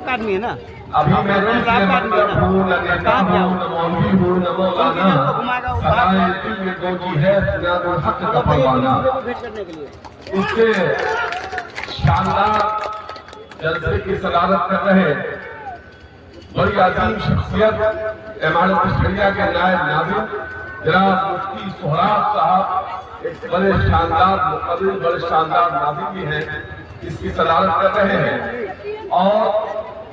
का आदमी है ना, अभी मैं का आदमी है ना, कहाँ क्या हो घुमाएगा वो बात भेंट करने के लिए। इससे शानदार जलसे की सदारत कर रहे बड़ी अजीम शख्सियत इमारत शरिया के नायब नाज़िम जनाब मुफ्ती सोहराब साहब एक बड़े शानदार मुक़र्रिर, बड़े शानदार नाज़िम भी हैं, इसकी सदारत कर रहे हैं। और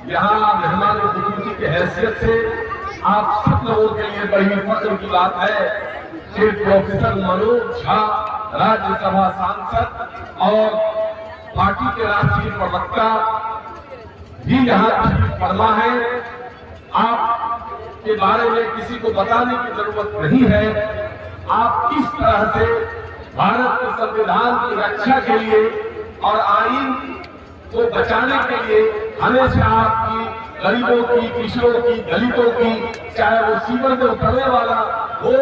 यहाँ मेहमान खुसूसी की हैसियत से आप सब लोगों के लिए बड़ी फख्र की बात है कि प्रोफेसर मनोज झा राज्यसभा सांसद और पार्टी के राष्ट्रीय प्रवक्ता भी यहाँ तशरीफ फरमा है। आप के बारे में किसी को बताने की जरूरत नहीं है। आप किस तरह से भारत के संविधान की रक्षा के लिए और आईन को बचाने के लिए हमेशा आपकी गरीबों की, पिछड़ों की, दलितों की, चाहे वो सीवर में उतरने वाला हो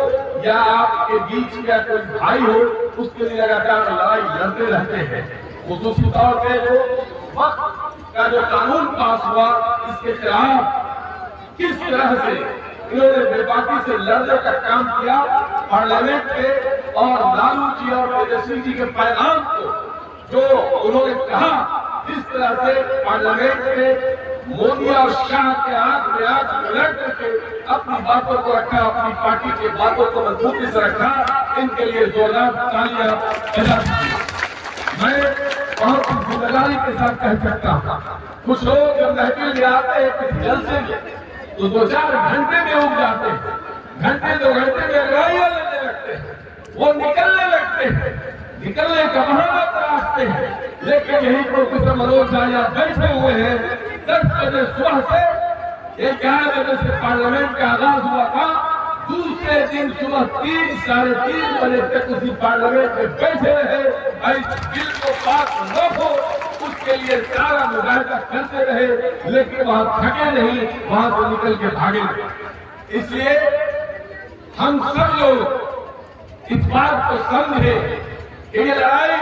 या आपके बीच का कोई भाई हो, उसके लिए लगातार लड़ाई लड़ते रहते हैं। खुसूसी तौर पे जो वक्त का जो कानून पास हुआ, इसके खिलाफ किस तरह से इन्होंने बेबाकी से लड़ने का काम किया, पार्लियामेंट के और लालू जी और तेजस्वी जी के पैगाम को जो उन्होंने कहा, जिस तरह से पार्लियामेंट में मोदी और शाह के आंख में आंख मिला करके अपनी बातों को रखा, अपनी पार्टी की बातों को मजबूती से रखा, इनके लिए जोरदार तालियां बजा दीजिए। मैं बहुत ही जिम्मेदारी के साथ कह सकता हूँ, कुछ लोग जब महफिल में आते हैं किसी जलसे में तो 2-4 घंटे में उग जाते हैं, घंटे 2 घंटे में लड़ाइयां लड़ने लगते हैं, वो निकलने लगते हैं, निकलने का बहाना तलाशते हैं। लेकिन यही प्रोफेसर मनोज झा यहाँ बैठे हुए हैं। 10 बजे सुबह से 11 बजे से पार्लियामेंट का आगाज हुआ था, दूसरे दिन सुबह 3-3:30 बजे तक उसी पार्लियामेंट में बैठे रहे। इस बिल को पास न हो उसके लिए सारा मुजाहिदा करते रहे, लेकिन वहां थके नहीं, वहां से निकल के भागे नहीं। इसलिए हम सब लोग इस बात को समझे कि ये लड़ाई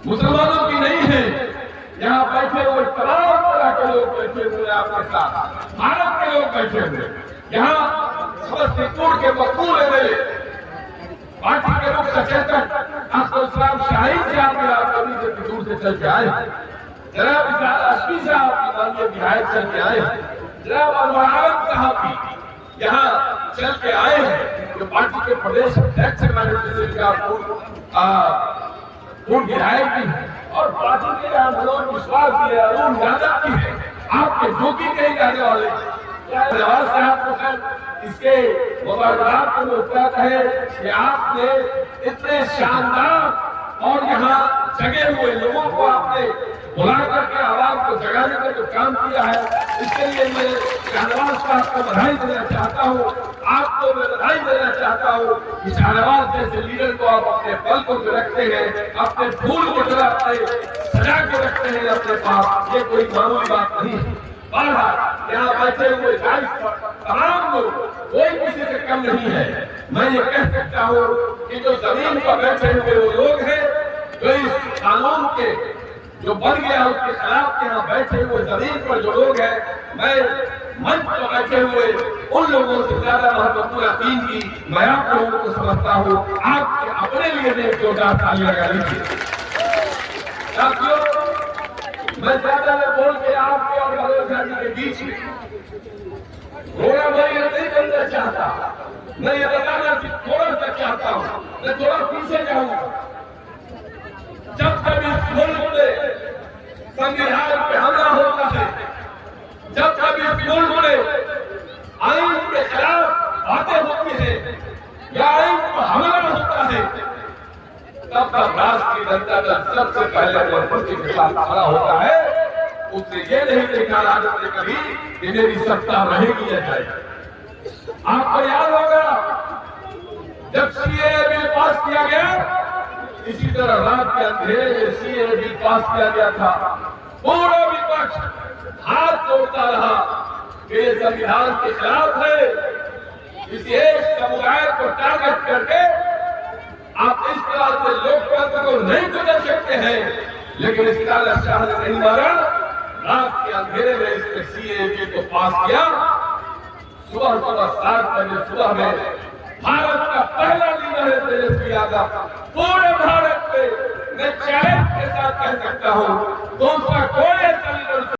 मुसलमानों की नहीं है। यहाँ बैठे हुए तमाम तरह के लोग बैठे हुए आपके साथ, भारत के लोग बैठे हुए, यहाँ समस्तीपुर के मकबूल एमएलए, पार्टी के मुख्य सचेतक अब्दुल सलाम शाहीन साहब कभी से दूर से चल के आए, जनाब एसपी साहब माननीय विधायक चल के आए, जनाब अनवर आलम साहब भी यहाँ चल के आए हैं, जो पार्टी के प्रदेश अध्यक्ष पूर्व विधायक भी है और पार्टी के मनोज विश्वास भी है, अरुण यादव भी है, आपके जोगी के ही जाने वाले जवाहर साहब को सर इसके मुबारकबाद को मुफ्त है कि आपने इतने शानदार और यहाँ जगे हुए लोगों को आपने बुला करके आवाज को जगाने का जो काम किया है, इसके लिए मैं शाहनवाज साहब को बधाई देना चाहता हूँ। आपको मैं बधाई देना चाहता हूँ कि शाहनवाज जैसे लीडर को आप अपने पल को रखते हैं, अपने फूल को सजा के रखते हैं अपने पास, ये कोई मामूली बात नहीं है। यहाँ बैठे हुए तमाम लोग कोई किसी से कम नहीं है। मैं ये कह सकता हूँ कि जो जमीन पर बैठे हुए वो लोग हैं, जो इस कानून के जो बन गया उसके खिलाफ यहाँ बैठे हुए जमीन पर जो लोग हैं, मैं मंच पर बैठे हुए उन लोगों से ज्यादा महत्वपूर्ण तीन की मैं आप लोगों को समझता हूँ। आप अपने लिए जोरदार ताली लगा लीजिए। साथियों, मैं ज्यादा न बोल के आपके और मनोज झा जी के बीच में थोड़ा मैं नहीं बनना चाहता, मैं ये बताना थोड़ा सा चाहता हूँ, मैं थोड़ा पीछे जाऊंगा। जब कभी इस मुल्क में संविधान पे हमला होता है, जब कभी इस मुल्क में आईन के खिलाफ बातें होती है या आईन पर हमला होता है, तब तक राष्ट्रीय जनता दल सबसे पहले मजबूती के साथ खड़ा होता है। उसने ये नहीं देखा राजद ने कभी कि मेरी सत्ता रहेगी या जाएगी। आपको याद होगा जब सीएए बिल पास किया गया, इसी तरह रात के अंधेरे में सीएए बिल पास किया गया था, पूरा विपक्ष हाथ जोड़ता रहा कि ये संविधान के खिलाफ है। इस एक समुदाय को टारगेट करके आप इस तरह से लोकतंत्र को नहीं गुजर सकते हैं, लेकिन इस तरह शाह ने नहीं मारा। رات کے اندھیرے میں اس نے CAA کو پاس کیا. صبح 7 بجے صبح میں بھارت کا پہلا لیڈر ہے تیجسوی یادو. پورے بھارت میں میں چیلنج کے ساتھ کہہ سکتا ہوں دوسرا کوئی